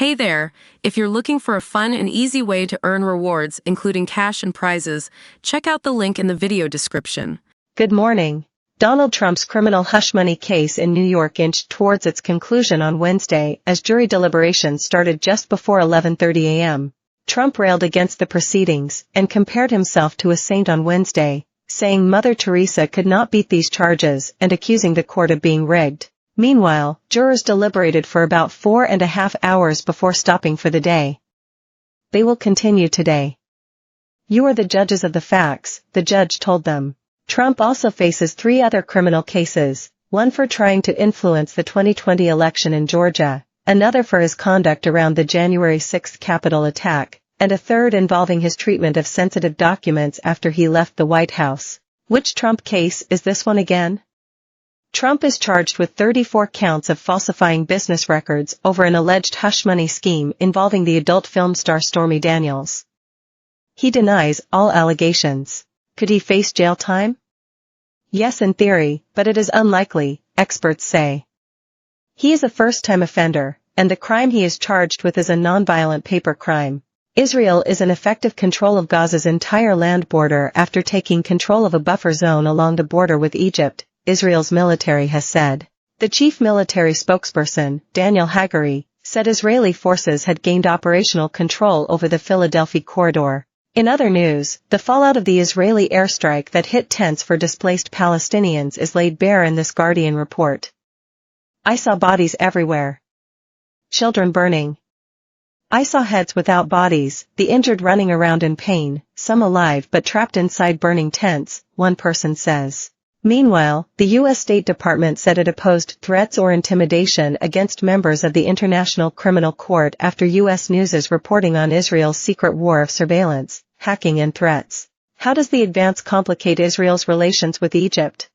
Hey there! If you're looking for a fun and easy way to earn rewards, including cash and prizes, check out the link in the video description. Good morning. Donald Trump's criminal hush money case in New York inched towards its conclusion on Wednesday as jury deliberations started just before 11:30 a.m. Trump railed against the proceedings and compared himself to a saint on Wednesday, saying Mother Teresa could not beat these charges and accusing the court of being rigged. Meanwhile, jurors deliberated for about 4.5 hours before stopping for the day. They will continue today. You are the judges of the facts, the judge told them. Trump also faces 3 other criminal cases, one for trying to influence the 2020 election in Georgia, another for his conduct around the January 6 Capitol attack, and a third involving his treatment of sensitive documents after he left the White House. Which Trump case is this one again? Trump is charged with 34 counts of falsifying business records over an alleged hush money scheme involving the adult film star Stormy Daniels. He denies all allegations. Could he face jail time? Yes, in theory, but it is unlikely, experts say. He is a first-time offender, and the crime he is charged with is a nonviolent paper crime. Israel is in effective control of Gaza's entire land border after taking control of a buffer zone along the border with Egypt, Israel's military has said. The chief military spokesperson, Daniel Hagari, said Israeli forces had gained operational control over the Philadelphia corridor. In other news, the fallout of the Israeli airstrike that hit tents for displaced Palestinians is laid bare in this Guardian report. I saw bodies everywhere. Children burning. I saw heads without bodies, the injured running around in pain, some alive but trapped inside burning tents, one person says. Meanwhile, the U.S. State Department said it opposed threats or intimidation against members of the International Criminal Court after U.S. News is reporting on Israel's secret war of surveillance, hacking and threats. How does the advance complicate Israel's relations with Egypt?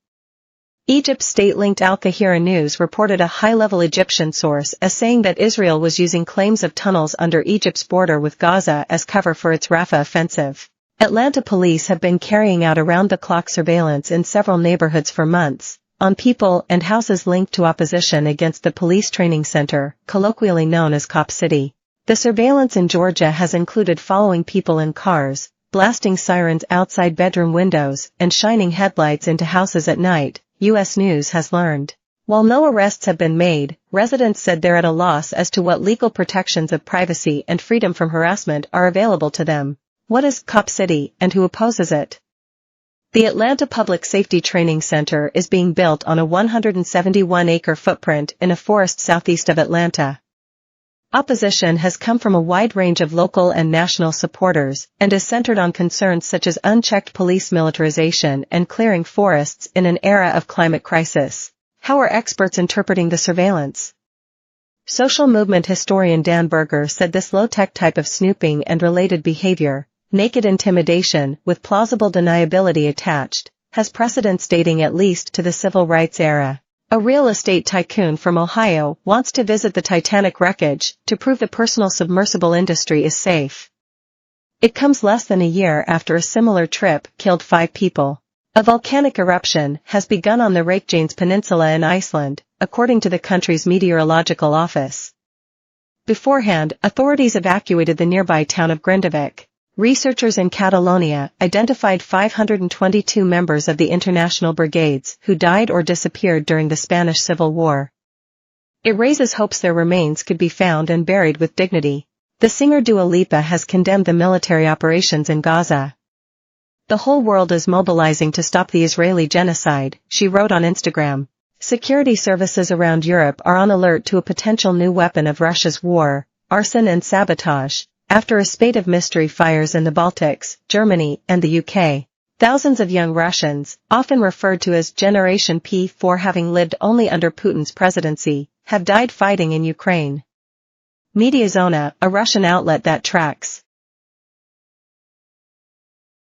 Egypt's state-linked Al Qahira News reported a high-level Egyptian source as saying that Israel was using claims of tunnels under Egypt's border with Gaza as cover for its Rafah offensive. Atlanta police have been carrying out around-the-clock surveillance in several neighborhoods for months, on people and houses linked to opposition against the police training center, colloquially known as Cop City. The surveillance in Georgia has included following people in cars, blasting sirens outside bedroom windows, and shining headlights into houses at night, U.S. News has learned. While no arrests have been made, residents said they're at a loss as to what legal protections of privacy and freedom from harassment are available to them. What is Cop City, and who opposes it? The Atlanta Public Safety Training Center is being built on a 171-acre footprint in a forest southeast of Atlanta. Opposition has come from a wide range of local and national supporters, and is centered on concerns such as unchecked police militarization and clearing forests in an era of climate crisis. How are experts interpreting the surveillance? Social movement historian Dan Berger said this low-tech type of snooping and related behavior, naked intimidation with plausible deniability attached, has precedents dating at least to the civil rights era. A real estate tycoon from Ohio wants to visit the Titanic wreckage to prove the personal submersible industry is safe. It comes less than a year after a similar trip killed 5 people. A volcanic eruption has begun on the Reykjanes Peninsula in Iceland, according to the country's meteorological office. Beforehand, authorities evacuated the nearby town of Grindavik. Researchers in Catalonia identified 522 members of the international brigades who died or disappeared during the Spanish Civil War. It raises hopes their remains could be found and buried with dignity. The singer Dua Lipa has condemned the military operations in Gaza. The whole world is mobilizing to stop the Israeli genocide, she wrote on Instagram. Security services around Europe are on alert to a potential new weapon of Russia's war, arson and sabotage, after a spate of mystery fires in the Baltics, Germany, and the UK. Thousands of young Russians, often referred to as Generation P for having lived only under Putin's presidency, have died fighting in Ukraine. Mediazona, a Russian outlet that tracks